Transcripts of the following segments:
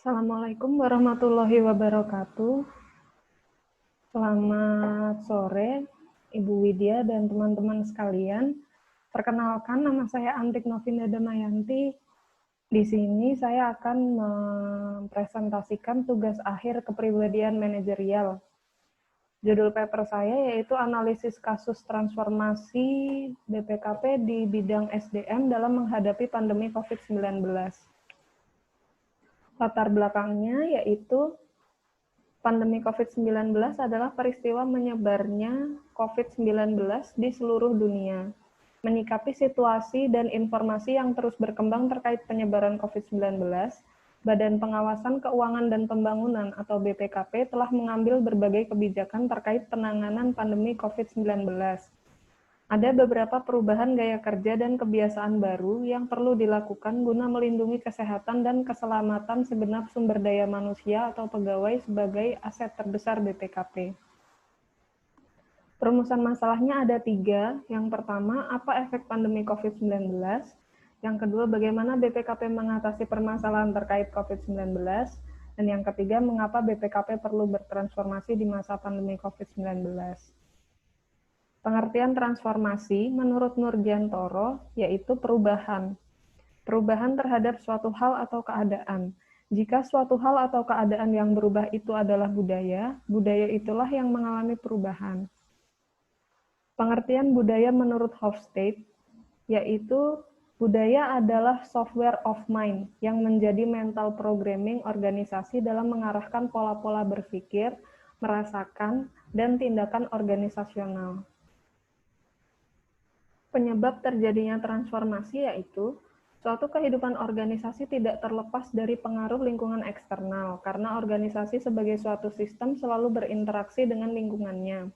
Assalamualaikum warahmatullahi wabarakatuh. Selamat sore, Ibu Widya dan teman-teman sekalian. Perkenalkan, nama saya Antik Novinda Damayanti. Di sini saya akan mempresentasikan tugas akhir kepribadian manajerial. Judul paper saya yaitu analisis kasus transformasi BPKP di bidang SDM dalam menghadapi pandemi COVID-19. Latar belakangnya yaitu pandemi COVID-19 adalah peristiwa menyebarnya COVID-19 di seluruh dunia. Menyikapi situasi dan informasi yang terus berkembang terkait penyebaran COVID-19, Badan Pengawasan Keuangan dan Pembangunan atau BPKP telah mengambil berbagai kebijakan terkait penanganan pandemi COVID-19. Ada beberapa perubahan gaya kerja dan kebiasaan baru yang perlu dilakukan guna melindungi kesehatan dan keselamatan segenap sumber daya manusia atau pegawai sebagai aset terbesar BPKP. Perumusan masalahnya ada 3. Yang pertama, apa efek pandemi COVID-19? Yang kedua, bagaimana BPKP mengatasi permasalahan terkait COVID-19? Dan yang ketiga, mengapa BPKP perlu bertransformasi di masa pandemi COVID-19? Pengertian transformasi menurut Nurjantoro yaitu perubahan. Perubahan terhadap suatu hal atau keadaan. Jika suatu hal atau keadaan yang berubah itu adalah budaya, budaya itulah yang mengalami perubahan. Pengertian budaya menurut Hofstede yaitu budaya adalah software of mind yang menjadi mental programming organisasi dalam mengarahkan pola-pola berpikir, merasakan, dan tindakan organisasional. Penyebab terjadinya transformasi yaitu suatu kehidupan organisasi tidak terlepas dari pengaruh lingkungan eksternal, karena organisasi sebagai suatu sistem selalu berinteraksi dengan lingkungannya.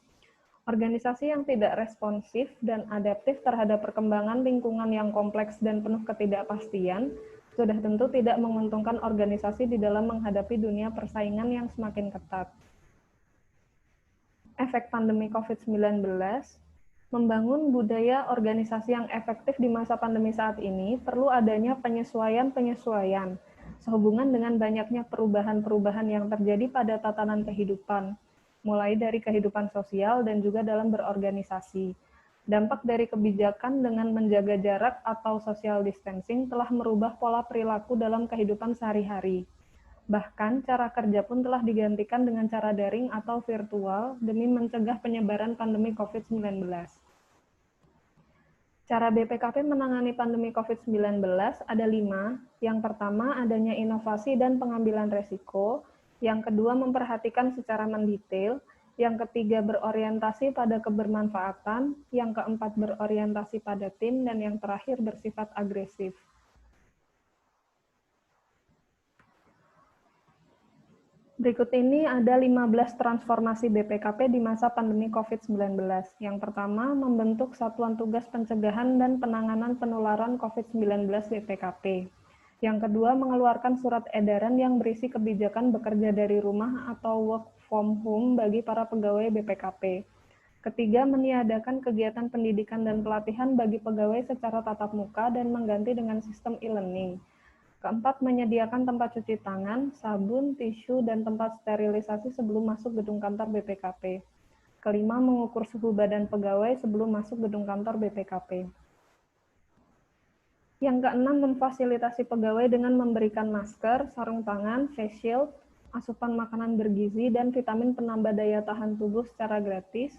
Organisasi yang tidak responsif dan adaptif terhadap perkembangan lingkungan yang kompleks dan penuh ketidakpastian sudah tentu tidak menguntungkan organisasi di dalam menghadapi dunia persaingan yang semakin ketat. Efek pandemi COVID-19, membangun budaya organisasi yang efektif di masa pandemi saat ini perlu adanya penyesuaian-penyesuaian sehubungan dengan banyaknya perubahan-perubahan yang terjadi pada tatanan kehidupan, mulai dari kehidupan sosial dan juga dalam berorganisasi. Dampak dari kebijakan dengan menjaga jarak atau social distancing telah merubah pola perilaku dalam kehidupan sehari-hari. Bahkan, cara kerja pun telah digantikan dengan cara daring atau virtual demi mencegah penyebaran pandemi COVID-19. Cara BPKP menangani pandemi COVID-19 ada 5. Yang pertama, adanya inovasi dan pengambilan resiko. Yang kedua, memperhatikan secara mendetail. Yang ketiga, berorientasi pada kebermanfaatan. Yang keempat, berorientasi pada tim. Dan yang terakhir, bersifat agresif. Berikut ini ada 15 transformasi BPKP di masa pandemi COVID-19. Yang pertama, membentuk Satuan Tugas Pencegahan dan Penanganan Penularan COVID-19 BPKP. Yang kedua, mengeluarkan surat edaran yang berisi kebijakan bekerja dari rumah atau work from home bagi para pegawai BPKP. Ketiga, meniadakan kegiatan pendidikan dan pelatihan bagi pegawai secara tatap muka dan mengganti dengan sistem e-learning. Keempat, menyediakan tempat cuci tangan, sabun, tisu, dan tempat sterilisasi sebelum masuk gedung kantor BPKP. Kelima, mengukur suhu badan pegawai sebelum masuk gedung kantor BPKP. Yang keenam, memfasilitasi pegawai dengan memberikan masker, sarung tangan, face shield, asupan makanan bergizi, dan vitamin penambah daya tahan tubuh secara gratis,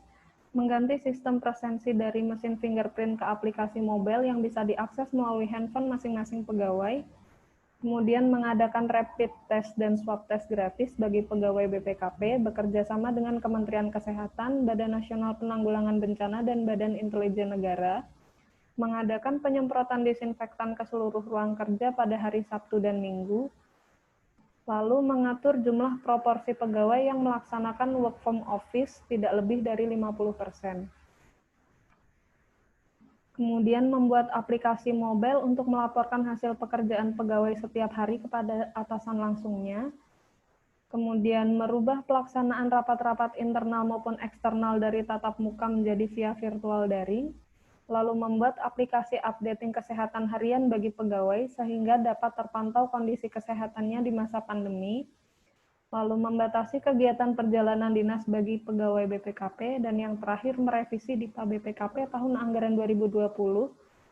mengganti sistem presensi dari mesin fingerprint ke aplikasi mobile yang bisa diakses melalui handphone masing-masing pegawai, kemudian mengadakan rapid test dan swab test gratis bagi pegawai BPKP bekerja sama dengan Kementerian Kesehatan, Badan Nasional Penanggulangan Bencana, dan Badan Intelijen Negara, mengadakan penyemprotan disinfektan ke seluruh ruang kerja pada hari Sabtu dan Minggu, lalu mengatur jumlah proporsi pegawai yang melaksanakan work from office tidak lebih dari 50%. Kemudian membuat aplikasi mobile untuk melaporkan hasil pekerjaan pegawai setiap hari kepada atasan langsungnya. Kemudian merubah pelaksanaan rapat-rapat internal maupun eksternal dari tatap muka menjadi via virtual daring. lalu membuat aplikasi updating kesehatan harian bagi pegawai sehingga dapat terpantau kondisi kesehatannya di masa pandemi, lalu membatasi kegiatan perjalanan dinas bagi pegawai BPKP, dan yang terakhir merevisi DIPA BPKP tahun anggaran 2020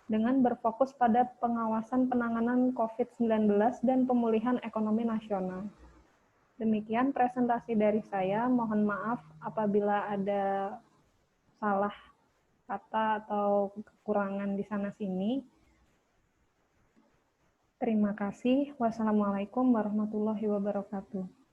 dengan berfokus pada pengawasan penanganan COVID-19 dan pemulihan ekonomi nasional. Demikian presentasi dari saya. Mohon maaf apabila ada salah kata atau kekurangan di sana-sini. Terima kasih. Wassalamualaikum warahmatullahi wabarakatuh.